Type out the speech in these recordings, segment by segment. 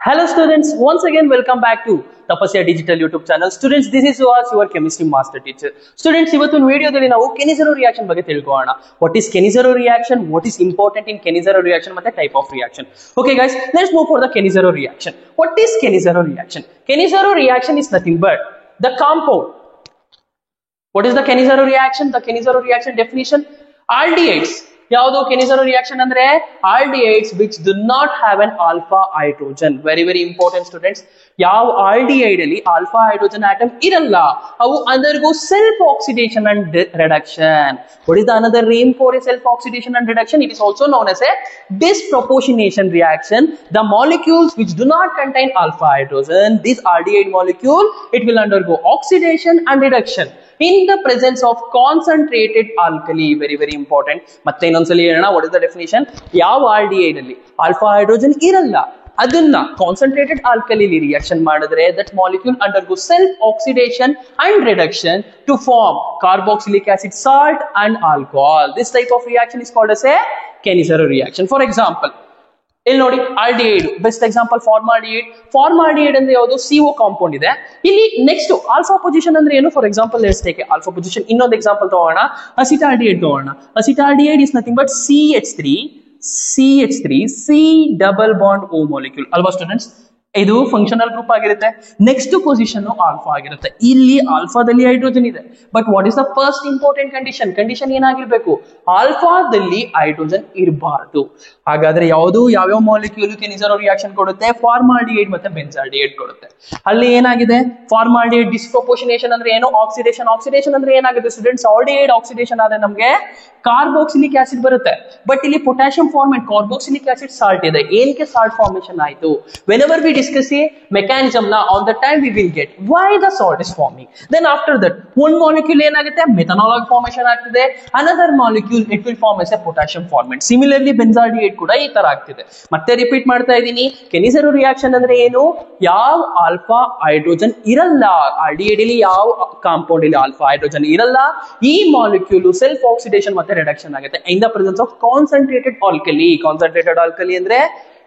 Hello students, once again welcome back to Tapasya Digital YouTube channel. Students, this is Suhas, your chemistry master teacher. Students, ಇವತ್ತಿನ ವಿಡಿಯೋದಲ್ಲಿ ನಾವು ಕೆನಿಜೆರೋ reaction ಬಗ್ಗೆ ತಿಳ್ಕೊಳ್ಳೋಣ. What is ಕೆನಿಜೆರೋ reaction? What is important in ಕೆನಿಜೆರೋ reaction ಮತ್ತೆ type of reaction. Okay guys, let's move for the ಕೆನಿಜೆರೋ reaction. What is ಕೆನಿಜೆರೋ reaction? ಕೆನಿಜೆರೋ reaction is nothing but the compound. What is the ಕೆನಿಜೆರೋ reaction? The ಕೆನಿಜೆರೋ reaction definition: aldehydes. ಯಾವುದು ಕೆನಿಜೆರೋ reaction ಅಂದ್ರೆ aldehydes which do not have an alpha hydrogen. Very very important students. ಯಾವ aldehyde ಅಲ್ಲಿ alpha hydrogen atom ಇರಲ್ಲ, ಅವು undergo self oxidation and reduction. What is the another name for A self oxidation and reduction? It is also known as a disproportionation reaction. The molecules which do not contain alpha hydrogen, this aldehyde molecule, it will undergo oxidation and reduction in the presence of concentrated alkali. Very very important. ಮತ್ತೆ ಇನ್ನೊಂದ್ಸಲಿ ಹೇಳೋಣ, what is the definition? ಯಾವ aldehyde ಅಲ್ಲಿ alpha hydrogen ಇರಲ್ಲ, ಅದನ್ನ concentrated alkali reaction ಮಾಡಿದ್ರೆ that molecule undergo self oxidation and reduction to form carboxylic acid, salt and alcohol. This type of reaction is called as a ಕೆನಿಜೆರೋ reaction. For example, ಇಲ್ಲಿ ನೋಡಿ aldehyde, best example formaldehyde. Formaldehyde ಅಂದ್ರೆ ಯಾವುದು? CO compound ಇದೆ. ಇಲ್ಲಿ next alpha position ಅಂದ್ರೆ ಏನು? For example let's take alpha position. ಇನ್ನೊಂದು example ತಗೋಣ, ಅಸಿಟಾಲ್ಡಿಹೈಡ್ ತಗೋಣ. Acetaldehyde is nothing but CH3 C double bond O molecule ಅಲ್ವಾ ಸ್ಟೂಡೆಂಟ್ಸ್? ಇದು ಫಂಕ್ಷನಲ್ ಗ್ರೂಪ್ ಆಗಿರುತ್ತೆ. ನೆಕ್ಸ್ಟ್ ಪೊಸಿಷನ್ ಆಲ್ಫಾ ಆಗಿರುತ್ತೆ. ಇಲ್ಲಿ ಆಲ್ಫಾದಲ್ಲಿ ಹೈಡ್ರೋಜನ್ ಇದೆ, but what is the first important condition ಏನಾಗಿರ್ಬೇಕು? ಆಲ್ಫಾದಲ್ಲಿ ಹೈಡ್ರೋಜನ್ ಇರಬಾರ್ದು. ಹಾಗಾದ್ರೆ ಯಾವ್ಯಾವ ಮಾಲಿಕ್ಯೂಲ್ ಕೆನಿಜೆರೋ ರಿಯಾಕ್ಷನ್ ಕೊಡುತ್ತೆ? ಫಾರ್ಮಾಲ್ಡಿಹೈಡ್ ಮತ್ತೆ ಬೆಂಜಾಲ್ಡಿಹೈಡ್ ಕೊಡುತ್ತೆ. ಅಲ್ಲಿ ಏನಾಗಿದೆ? ಫಾರ್ಮಾಲ್ಡಿಹೈಡ್ ಡಿಸ್ಪ್ರೊಪೋರ್ಷನೇಷನ್ ಅಂದ್ರೆ ಏನು? ಆಕ್ಸಿಡೇಷನ್ ಅಂದ್ರೆ ಏನಾಗುತ್ತೆ ಸ್ಟೂಡೆಂಟ್ಸ್? ಆಲ್ಡಿಹೈಡ್ ಆಕ್ಸಿಡೇಷನ್ ಆದ್ರೆ ನಮಗೆ ಕಾರ್ಬೋಕ್ಸಿಲಿಕ್ ಆಸಿಡ್ ಬರುತ್ತೆ. ಬಟ್ ಇಲ್ಲಿ potassium format, carboxylic acid salt ಇದೆ. ಏನಕ್ಕೆ ಸಾಲ್ಟ್ ಫಾರ್ಮೇಷನ್ ಆಯ್ತು? whenever we discuss a mechanism now, on the time we will get why the salt is forming. Then after that one molecule ಏನಾಗುತ್ತೆ? Methanol ಆಗಿ formation ಆಗ್ತಿದೆ. another molecule it will form as a potassium formate. similarly ಬೆಂಜಾಲ್ಡಿಹೈಡ್ ಕೂಡ ಈ ತರ ಆಗ್ತಿದೆ. ಮತ್ತೆ repeat ಮಾಡ್ತಾ ಇದ್ದೀನಿ, ಕೆನಿಜೆರೋ ರಿಯಾಕ್ಷನ್ ಅಂದ್ರೆ ಏನು? ಯಾವ ಆಲ್ಫಾ ಹೈಡ್ರೋಜನ್ ಇರಲ್ಲ, ಆಲ್ಡಿಹೈಡ್ ಅಲ್ಲಿ ಯಾವ ಕಾಂಪೌಂಡ್ ಇಲ್ಲಿ ಆಲ್ಫಾ ಹೈಡ್ರೋಜನ್ ಇರಲ್ಲ, ಈ ಮಾಲಿಕ್ಯೂಲ್ ಸೆಲ್ಫ್ ಆಕ್ಸಿಡೇಷನ್ ಮತ್ತೆ ರಿಡಕ್ಷನ್ ಆಗುತ್ತೆ in the presence of concentrated alkali. Concentrated alkali ಅಂದ್ರೆ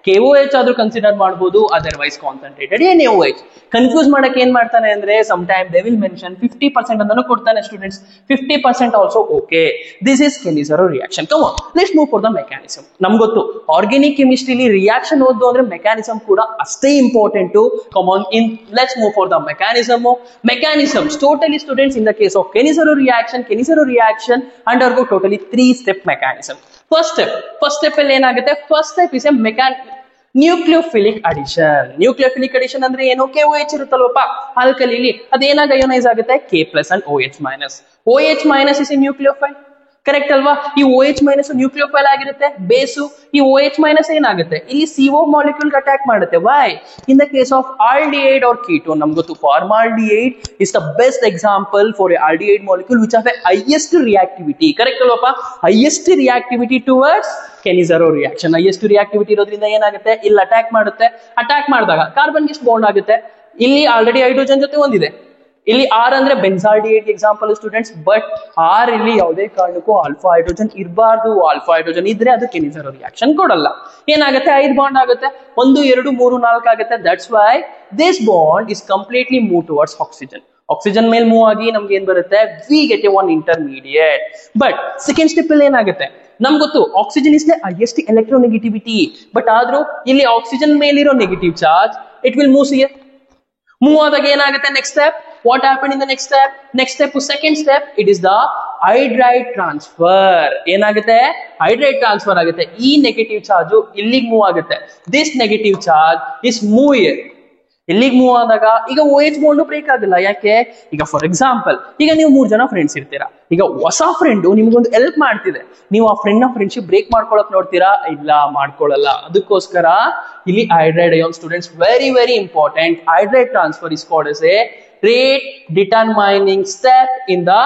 KOH ಆದ್ರೂ ಕನ್ಸಿಡರ್ ಮಾಡಬಹುದು, ಅದರ್ವೈಸ್ ಕಾನ್ಸಂಟ್ರೇಟೆಡ್ NaOH. ಕನ್ಫ್ಯೂಸ್ ಮಾಡಕ್ಕೆ ಏನ್ ಮಾಡ್ತಾನೆ ಅಂದ್ರೆ some time they will mention 50% ಅಂತಾನು ಕೊಡ್ತಾನೆ students. 50% also okay. This is Cannizzaro reaction. Come on, let's move for the mechanism. ನಮ್ಗೆ ಗೊತ್ತು ಆರ್ಗ್ಯಾನಿಕ್ ಕೆಮಿಸ್ಟ್ರಿಲಿ ರಿಯಾಕ್ಷನ್ ಓದು ಅಂದ್ರೆ ಮೆಕ್ಯಾನಿಸಮ್ ಕೂಡ ಅಷ್ಟೇ important. Come on, let's move for the mechanisms. Totally students, in the case of Cannizzaro reaction undergo totally 3 step mechanism. First step ಅಲ್ಲಿ ಏನಾಗುತ್ತೆ? First step is a nucleophilic addition. Nucleophilic addition ಅಂದ್ರೆ ಏನು? KOH ಇರುತ್ತಲ್ವಪ್ಪ ಆಲ್ಕಲಿಲಿ, ಅದೇನಾಗ ಅಯೋನೈಸ್ ಆಗುತ್ತೆ? K+ and OH- is A nucleophile. Correct ಅಲ್ವಾ? ಈ OH- nucleophile ಆಗಿರುತ್ತೆ, ಬೇಸು. ಈ OH- ಏನಾಗುತ್ತೆ? ಇಲ್ಲಿ CO ಮಾಲಿಕ್ಯೂಲ್ ಅಟ್ಯಾಕ್ ಮಾಡುತ್ತೆ. Why? In the case of aldehyde or ketone, ನಮ್ಗೆ ಗೊತ್ತು formaldehyde is the best example for a aldehyde molecule which have a highest reactivity. Correct ಅಲ್ವಪ್ಪ? Highest reactivity towards Cannizzaro reaction. Highest reactivity ಇರೋದ್ರಿಂದ ಏನಾಗುತ್ತೆ? ಇಲ್ಲಿ attack ಮಾಡುತ್ತೆ. Attack ಮಾಡಿದಾಗ carbon ಎಷ್ಟು bond ಆಗುತ್ತೆ? ಇಲ್ಲಿ ಆಲ್ರೆಡಿ ಹೈಡ್ರೋಜನ್ ಜೊತೆ ಒಂದಿದೆ. ಇಲ್ಲಿ R ಅಂದ್ರೆ ಬೆಂಜಾಲ್ಡಿಹೈಡ್ ಎಕ್ಸಾಂಪಲ್ ಸ್ಟೂಡೆಂಟ್ಸ್. ಬಟ್ R ಇಲ್ಲಿ ಯಾವುದೇ ಕಾರಣಕ್ಕೂ ಆಲ್ಫಾ ಹೈಡ್ರೋಜನ್ ಇರಬಾರ್ದು. ಆಲ್ಫಾ ಹೈಡ್ರೋಜನ್ ಇದ್ರೆ ಅದು ಕೆನಿಜೆರೋ ರಿಯಾಕ್ಷನ್ ಕೊಡಲ್ಲ. ಏನಾಗುತ್ತೆ? 5 ಬಾಂಡ್ ಆಗುತ್ತೆ. 1 2 3 4 ಆಗುತ್ತೆ. That's why this bond is completely move towards oxygen. Oxygen ಮೇಲೆ ಮೂವ್ ಆಗಿ ನಮ್ಗೆ ಏನ್ ಬರುತ್ತೆ? We get A 1 intermediate. But second step ಅಲ್ಲಿ ಏನಾಗುತ್ತೆ? ನಮ್ಗೆ ಗೊತ್ತು oxygen is the highest electronegativity. But ಆದ್ರೂ ಇಲ್ಲಿ ಆಕ್ಸಿಜನ್ ಮೇಲಿರೋ negative charge it will move ಆದಾಗ ಏನಾಗುತ್ತೆ? Next step, what happened in the next step? Second step, it is the hydride transfer. ಏನಾಗುತ್ತೆ? ಹೈಡ್ರೈಡ್ ಟ್ರಾನ್ಸ್ಫರ್ ಆಗುತ್ತೆ. ಈ ನೆಗೆಟಿವ್ ಚಾರ್ಜ್ ಇಲ್ಲಿಗೆ move ಆಗುತ್ತೆ. This negative charge is move here. ಇಲ್ಲಿಗೆ move ಆದಾಗ ಈಗ OH ಬಾಂಡ್ ಬ್ರೇಕ್ ಆಗಿಲ್ಲ. ಯಾಕೆ? ಈಗ ಫಾರ್ ಎಕ್ಸಾಂಪಲ್, ಈಗ ನೀವು 3 ಜನ ಫ್ರೆಂಡ್ಸ್ ಇರ್ತೀರಾ. ಈಗ ಹೊಸ ಫ್ರೆಂಡ್ ನಿಮ್ಗೊಂದು ಹೆಲ್ಪ್ ಮಾಡ್ತಿದೆ. ನೀವು ಆ ಫ್ರೆಂಡ್ ನ ಫ್ರೆಂಡ್ಶಿಪ್ ಬ್ರೇಕ್ ಮಾಡ್ಕೊಳಕ್ ನೋಡ್ತೀರಾ? ಇಲ್ಲ, ಮಾಡ್ಕೊಳ್ಳಲ್ಲ. ಅದಕ್ಕೋಸ್ಕರ ಇಲ್ಲಿ hydride ion students very very important. Hydride transfer is called as a rate determining step in the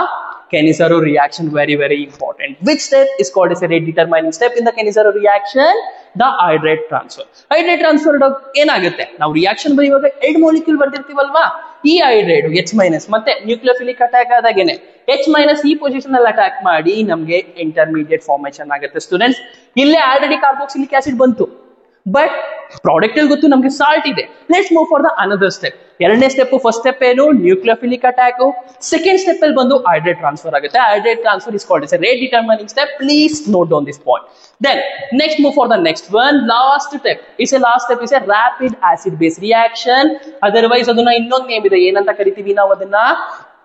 ಕೆನಿಜೆರೋ reaction. Very very important. Which step is called as a rate determining step in the ಕೆನಿಜೆರೋ reaction? The hydride transfer. Hydride transfer ಏನಾಗುತ್ತೆ? ನಾವು reaction ಬರೆಯುವಾಗ 2 molecule ಬರ್ದಿರ್ತೀವಲ್ವಾ? ಈ hydride H- ಮತ್ತೆ nucleophilic attack ಆದಾಗೇನೆ H- ಈ position ಅಲ್ಲಿ attack ಮಾಡಿ ನಮಗೆ intermediate formation ಆಗುತ್ತೆ ಸ್ಟೂಡೆಂಟ್ಸ್. ಇಲ್ಲೇ ಆಲ್ರೆಡಿ ಕಾರ್ಬೋಕ್ಸಿಲಿಕ್ ಆಸಿಡ್ ಬಂತು. ಬಟ್ ಪ್ರಾಡಕ್ಟ್ ಅಲ್ಲಿ ಗೊತ್ತು ನಮ್ಗೆ ಸಾಲ್ಟ್ ಇದೆ. Let's move for the another step. ಎರಡನೇ ಸ್ಟೆಪ್, ಫಸ್ಟ್ ಸ್ಟೆಪ್ ಏನು, ನ್ಯೂಕ್ಲಿಯೋಫಿಲಿಕ್ ಅಟ್ಯಾಕ್. ಸೆಕೆಂಡ್ ಸ್ಟೆಪ್ ಅಲ್ಲಿ ಬಂದು ಹೈಡ್ರೇಟ್ ಟ್ರಾನ್ಸ್ಫರ್ ಆಗುತ್ತೆ. Hydrate transfer is called as A rate determining step. Please note down this point. Then next move for the next one. Last step is a rapid acid base reaction. Otherwise ಅದನ್ನ ಇನ್ನೊಂದು name ಇದೆ, ಏನಂತ ಕರಿತೀವಿ ನಾವು ಅದನ್ನ,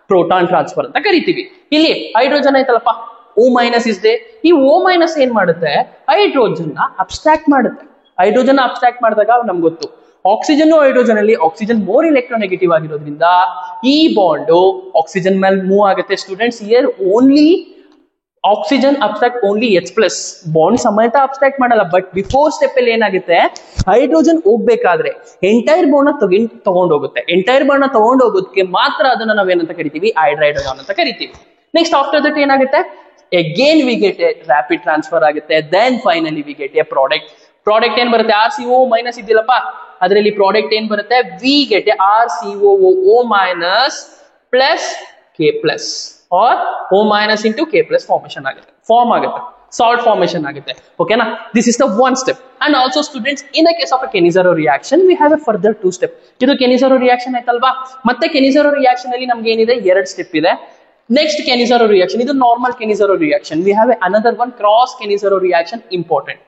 proton transfer ಅಂತ ಕರಿತೀವಿ. ಇಲ್ಲಿ ಹೈಡ್ರೋಜನ್ ಆಯ್ತಲ್ಲಪ್ಪ, O ಮೈನಸ್ ಇದೆ. ಈ O ಮೈನಸ್ ಏನ್ ಮಾಡುತ್ತೆ, ಹೈಡ್ರೋಜನ್ ನ ಅಬ್ಸ್ಟ್ರಾಕ್ಟ್ ಮಾಡುತ್ತೆ. ಹೈಡ್ರೋಜನ್ ಅಬ್ಸ್ಟ್ರಾಕ್ಟ್ ಮಾಡಿದಾಗ ನಮ್ಗೆ ಗೊತ್ತು ಆಕ್ಸಿಜನ್ ಹೈಡ್ರೋಜನ್ ಅಲ್ಲಿ ಆಕ್ಸಿಜನ್ ಮೋರ್ ಎಲೆಕ್ಟ್ರೋನೆಗೆಟಿವ್ ಆಗಿರೋದ್ರಿಂದ ಈ ಬಾಂಡ್ ಆಕ್ಸಿಜನ್ ಮೇಲೆ ಮೂವ್ ಆಗುತ್ತೆ. Students, here only oxygen abstract only H plus, bond ಸಮೇತ ಅಬ್ಸ್ಟ್ರಾಕ್ಟ್ ಮಾಡಲ್ಲ. ಬಟ್ ಬಿಫೋರ್ ಸ್ಟೆಪ್ ಅಲ್ಲಿ ಏನಾಗುತ್ತೆ, ಹೈಡ್ರೋಜನ್ ಹೋಗ್ಬೇಕಾದ್ರೆ ಎಂಟೈರ್ ಬಾಂಡ್ ತಗೊಂಡ್ ಹೋಗುತ್ತೆ. ಎಂಟೈರ್ ಬಾಂಡ್ ತಗೊಂಡ್ ಹೋಗೋದಕ್ಕೆ ಮಾತ್ರ ಅದನ್ನ ನಾವೇನಂತ ಕರಿತೀವಿ, ಹೈಡ್ರೈಡ್ ಅಯಾನ್ ಅಂತ ಕರಿತೀವಿ. ನೆಕ್ಸ್ಟ್ ಆಫ್ಟರ್ ದಟ್ ಏನಾಗುತ್ತೆ, again we get a rapid transfer ಆಗುತ್ತೆ. Then finally we get a product. Product ಏನ್ ಬರುತ್ತೆ, RCO ಮೈನಸ್ ಇದ್ದಿಲ್ಲಪ್ಪ, ಅದರಲ್ಲಿ ಪ್ರಾಡಕ್ಟ್ ಏನ್ ಬರುತ್ತೆ, we get a RCOO minus plus K plus or O minus into K plus formation ಆಗುತ್ತೆ, form ಆಗುತ್ತೆ, salt formation ಆಗುತ್ತೆ. ಓಕೆನಾ, this is the one step. And also students, in the case of a Cannizzaro reaction we have A further 2 step. ಇದು ಕೆನಿಜಾರೋ reaction ಆಯ್ತಲ್ವಾ, ಮತ್ತೆ ಕೆನಿಜಾರೋ reaction ಅಲ್ಲಿ ನಮ್ಗೆ ಏನಿದೆ, 2 ಸ್ಟೆಪ್ ಇದೆ. ನೆಕ್ಸ್ಟ್ ಕೆನಿಜಾರೋ ರಿಯಾಕ್ಷನ್, ಇದು normal Cannizzaro reaction. We have another one, cross Cannizzaro reaction. Important,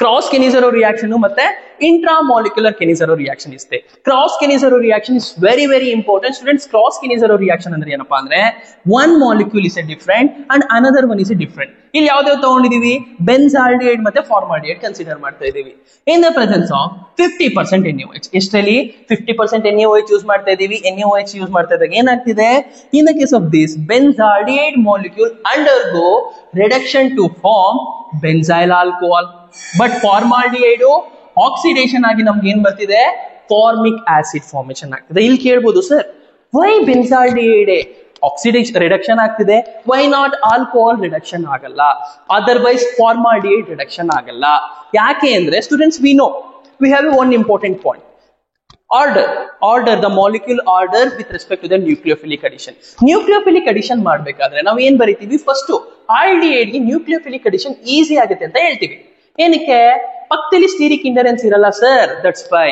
cross Cannizzaro reaction ಮತ್ತೆ intra molecular Cannizzaro reaction ಇರುತ್ತೆ. Cross Cannizzaro reaction is very very important. Students, cross Cannizzaro reaction ಅಂದ್ರೆ ಏನಪ್ಪಾ ಅಂದ್ರೆ, one molecule is a different and another one is a different. ಇಲ್ಲಿ ಯಾವ್ದಾವ್ ತಗೊಂಡಿದೀವಿ, benzaldehyde ಮತ್ತೆ formaldehyde consider ಮಾಡ್ತಾ ಇದೀವಿ. In the presence of 50% NaOH. ಎಷ್ಟರಲ್ಲಿ 50% NaOH ಯೂಸ್ ಮಾಡ್ತಾ ಇದೀವಿ. NaOH ಯೂಸ್ ಮಾಡ್ತಾ ಇದ್ದಾಗ ಏನಾಗ್ತಿದೆ, in the case of this benzaldehyde molecule undergo reduction to form benzyl alcohol. But formaldehyde oxidation ಆಗಿ ನಮ್ಗೆ ಏನ್ ಬರ್ತಿದೆ, ಫಾರ್ಮಿಕ್ ಆಸಿಡ್ ಫಾರ್ಮೇಶನ್ ಆಗ್ತಿದೆ. ಇಲ್ಲಿ ಕೇಳ್ಬೋದು, sir why benzaldehyde oxidation reduction ಆಗ್ತಿದೆ, ವೈ ನಾಟ್ ಆಲ್ಕೋಹಾಲ್ ರಿಡಕ್ಷನ್ ಆಗಲ್ಲ, ಅದರ್ವೈಸ್ ಫಾರ್ಮಾಲ್ಡಿಹೈಡ್ ರಿಡಕ್ಷನ್ ಆಗಲ್ಲ? ಯಾಕೆ ಅಂದ್ರೆ students, we have one important point, order the molecule order with respect to the nucleophilic addition. Nucleophilic addition ಮಾಡಬೇಕಾದ್ರೆ ನಾವು ಏನ್ ಬರೀತೀವಿ, ಫಸ್ಟ್ ಆಲ್ಡಿಹೈಡ್ ಗೆ ನ್ಯೂಕ್ಲಿಯೋಫಿಲಿಕ್ ಅಡಿಷನ್ ಈಸಿ ಆಗುತ್ತೆ ಅಂತ ಹೇಳ್ತೀವಿ. ಏನಕ್ಕೆ, ಪಕ್ಕದಲ್ಲಿ ಸ್ಟೀರಿಕ್ ಇಂಡರೆನ್ಸ್ ಇರಲ್ಲ ಸರ್, ದಟ್ಸ್ ವೈ.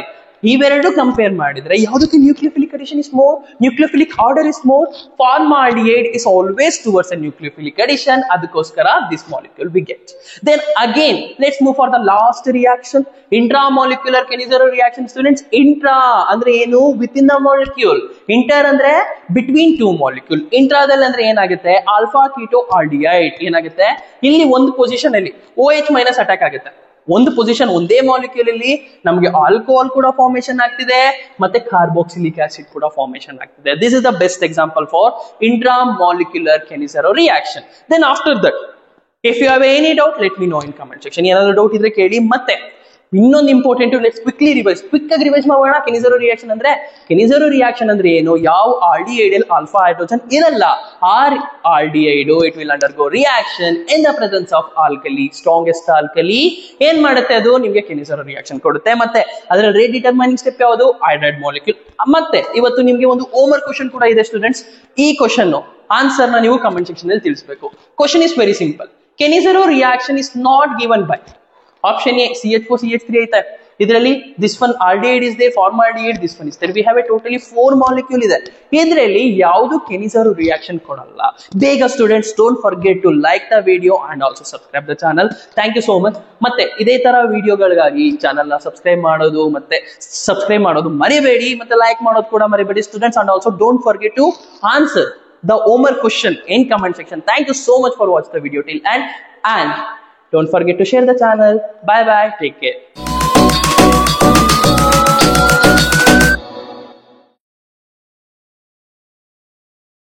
ಇವೆರಡು ಕಂಪೇರ್ ಮಾಡಿದ್ರೆ ಯಾವುದಕ್ಕೆ nucleophilic addition is more, nucleophilic order is more. Formaldehyde is always towards a nucleophilic addition, ಅದಕ್ಕೋಸ್ಕರ this molecule we get. Then again let's move for the last reaction, intra molecular Cannizzaro reaction. Students, intra ಅಂದ್ರೆ ಏನು, within the molecule. Inter ಅಂದ್ರೆ between 2 molecule. ಇಂಟ್ರಾದಲ್ಲಿ ಅಂದ್ರೆ ಏನಾಗುತ್ತೆ, alpha keto aldehyde ಏನಾಗುತ್ತೆ, ಇಲ್ಲಿ ಒಂದು position ಅಲ್ಲಿ OH ಮೈನಸ್ ಅಟ್ಯಾಕ್ ಆಗುತ್ತೆ. ಒಂದು ಪೊಸಿಷನ್, ಒಂದೇ ಮಾಲಿಕ್ಯೂಲ್ ಅಲ್ಲಿ ನಮಗೆ ಆಲ್ಕೋಹಾಲ್ ಕೂಡ ಫಾರ್ಮೇಶನ್ ಆಗ್ತಿದೆ, ಮತ್ತೆ ಕಾರ್ಬೋಕ್ಸಿಲಿಕ್ ಆಸಿಡ್ ಕೂಡ ಫಾರ್ಮೇಶನ್ ಆಗ್ತಿದೆ. This is the best example for intra molecular Cannizzaro reaction. Then after that, if you have any doubt, let me know in comment section. ಏನಾದ್ರು doubt ಇದ್ರೆ ಕೇಳಿ. ಮತ್ತೆ ಇನ್ನೊಂದು important, let's quickly revise, quick ಆಗಿ revise ಮಾಡೋಣ. Cannizzaro reaction ಅಂದ್ರೆ ಏನು, ಯಾವ ಆಲ್ಡಿಹೈಡ್ ಅಲ್ಲಿ ಆಲ್ಫಾ ಹೈಡ್ರೋಜನ್ ಇರಲ್ಲ, aldehyde it will undergo reaction in the presence of alkali, strongest alkali. ಏನ್ ಮಾಡುತ್ತೆ, ಅದು ನಿಮಗೆ ಕೆನಿಜಾರೋ ರಿಯಾಕ್ಷನ್ ಕೊಡುತ್ತೆ. ಮತ್ತೆ ಅದರ ರೇಟ್ ಡಿಟರ್ಮೈನಿಂಗ್ ಸ್ಟೆಪ್ ಯಾವುದು, ಹೈಡ್ರೈಡ್ ಮಾಲಿಕ್ಯೂಲ್. ಮತ್ತೆ ಇವತ್ತು ನಿಮಗೆ ಒಂದು ಹೋಮ್ವರ್ಕ್ ಕ್ವಶನ್ ಕೂಡ ಇದೆ ಸ್ಟೂಡೆಂಟ್ಸ್. ಈ ಕ್ವಶನ್ ಆನ್ಸರ್ ನ ನೀವು ಕಮೆಂಟ್ ಸೆಕ್ಷನ್ ಅಲ್ಲಿ ತಿಳಿಸಬೇಕು. Question is very simple. Cannizzaro reaction is not given by option A CH4 CH3 ಐತೆ, ಇದರಲ್ಲಿ this one aldehyde is there, formaldehyde this one is there. We have a totally 4 molecule ಇದೆ. ಇದರಲ್ಲಿ ಯಾವುದು Cannizzaro reaction ಕೊಡಲ್ಲ. ಬೇಗ students, don't forget to like the video and also subscribe the channel. Thank you so much. ಮತ್ತೆ ಇದೇ ತರ ವಿಡಿಯೋಗಳಿಗಾಗಿ channel ನ ಸಬ್ಸ್ಕ್ರೈಬ್ ಮಾಡೋದು ಮರಿಬೇಡಿ, ಮತ್ತೆ ಲೈಕ್ ಮಾಡೋದು ಕೂಡ ಮರಿಬೇಡಿ students. And also don't forget to answer the homework question in comment section. Thank you so much for watching the video till end, and don't forget to share the channel. Bye bye, take care.